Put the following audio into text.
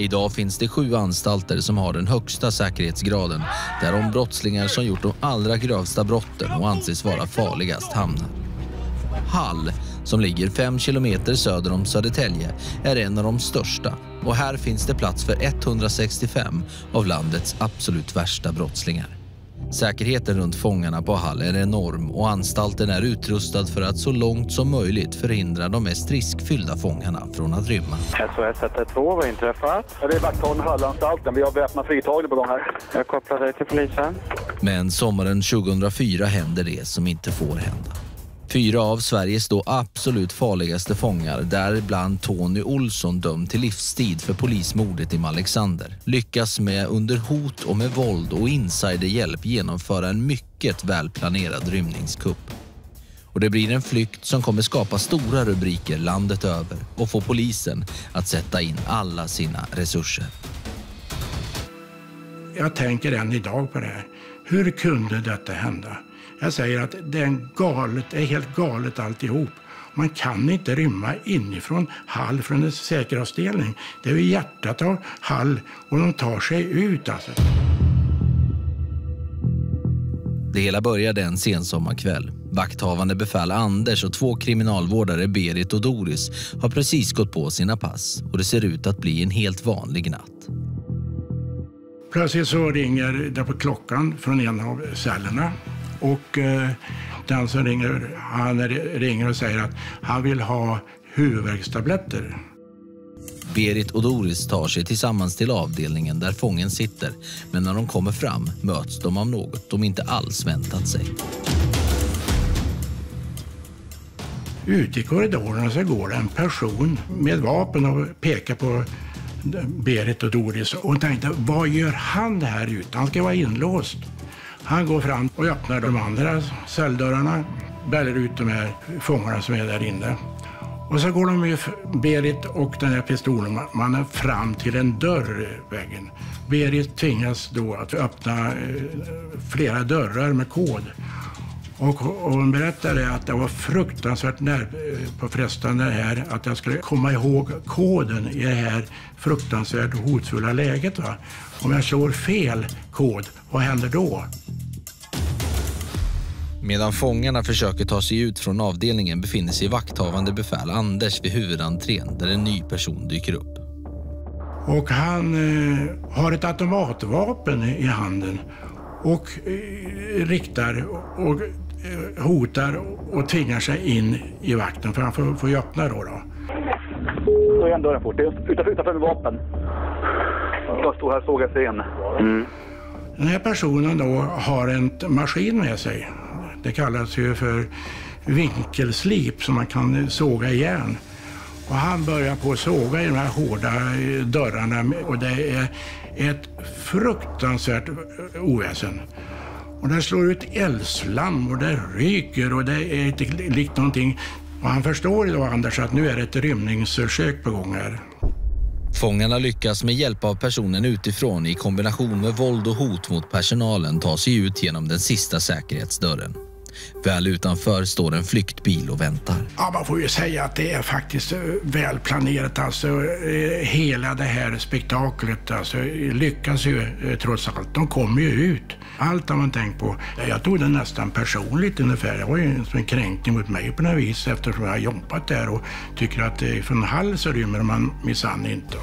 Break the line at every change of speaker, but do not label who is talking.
Idag finns det 7 anstalter som har den högsta säkerhetsgraden, där de brottslingar som gjort de allra grövsta brotten och anses vara farligast hamnar. Hall, som ligger 5 kilometer söder om Södertälje, är en av de största, och här finns det plats för 165 av landets absolut värsta brottslingar. Säkerheten runt fångarna på Hall är enorm och anstalten är utrustad för att så långt som möjligt förhindra de mest riskfyllda fångarna från att rymma.
SOS 112, vad inträffat?
Det är vakthållande Hallanstalten. Vi har väpnad fritagning på gång här.
Jag kopplar dig till polisen.
Men sommaren 2004 händer det som inte får hända. 4 av Sveriges då absolut farligaste fångar, däribland Tony Olsson dömd till livstid för polismordet i Alexander, lyckas med under hot och med våld och insiderhjälp genomföra en mycket välplanerad rymningskupp. Och det blir en flykt som kommer skapa stora rubriker landet över och få polisen att sätta in alla sina resurser.
Jag tänker än idag på det här. Hur kunde detta hända? Jag säger att det är helt galet alltihop. Man kan inte rymma inifrån Hall från en säkerhetsavdelning. Det är ju hjärtat av Hall och de tar sig ut alltså.
Det hela började en sensommarkväll. Vakthavande befäl Anders och 2 kriminalvårdare, Berit och Doris, har precis gått på sina pass och det ser ut att bli en helt vanlig natt.
Plötsligt så ringer det på klockan från en av cellerna. Och den som ringer, han ringer och säger att han vill ha huvudvärkstabletter.
Berit och Doris tar sig tillsammans till avdelningen där fången sitter. Men när de kommer fram möts de av något de inte alls väntat sig.
Ute i korridorerna så går det en person med vapen och pekar på Berit och Doris. Och tänkte, vad gör han här ute? Han ska vara inlåst. Han går fram och öppnar de andra celldörrarna, bäller ut de här fångarna som är där inne. Och så går de ju, Berit och den här pistolmannen, fram till en dörr i väggen. Berit tvingas då att öppna flera dörrar med kod. Och hon berättade att det var fruktansvärt påfrestande här att jag skulle komma ihåg koden i det här fruktansvärt hotfulla läget. Va? Om jag slår fel kod, vad händer då?
Medan fångarna försöker ta sig ut från avdelningen befinner sig vakthavande befäl Anders vid huvudentrén där en ny person dyker upp.
Och han har ett automatvapen i handen och riktar och hotar och tvingar sig in i vakten för han får ju öppna då.
Så är ändå den fort. Utanför med vapen. Jag står här och sågar sig in.
Den här personen då har en maskin med sig. Det kallas ju för vinkelslip som man kan såga igen. Och han börjar på att såga i de här hårda dörrarna och det är ett fruktansvärt oväsen. Och det slår ut eldslam och det ryker och det är inte likt någonting. Och han förstår då, Anders, att nu är det ett rymningsförsök på gång här.
Fångarna lyckas med hjälp av personen utifrån i kombination med våld och hot mot personalen ta sig ut genom den sista säkerhetsdörren. Väl utanför står en flyktbil och väntar.
Ja, man får ju säga att det är faktiskt väl planerat. Alltså, hela det här spektaklet alltså, lyckas ju trots allt. De kommer ju ut. Allt har man tänkt på. Jag tog det nästan personligt ungefär. Det var ju en kränkning mot mig på något vis eftersom jag har jobbat där och tycker att från Hall så rymmer man minsann inte.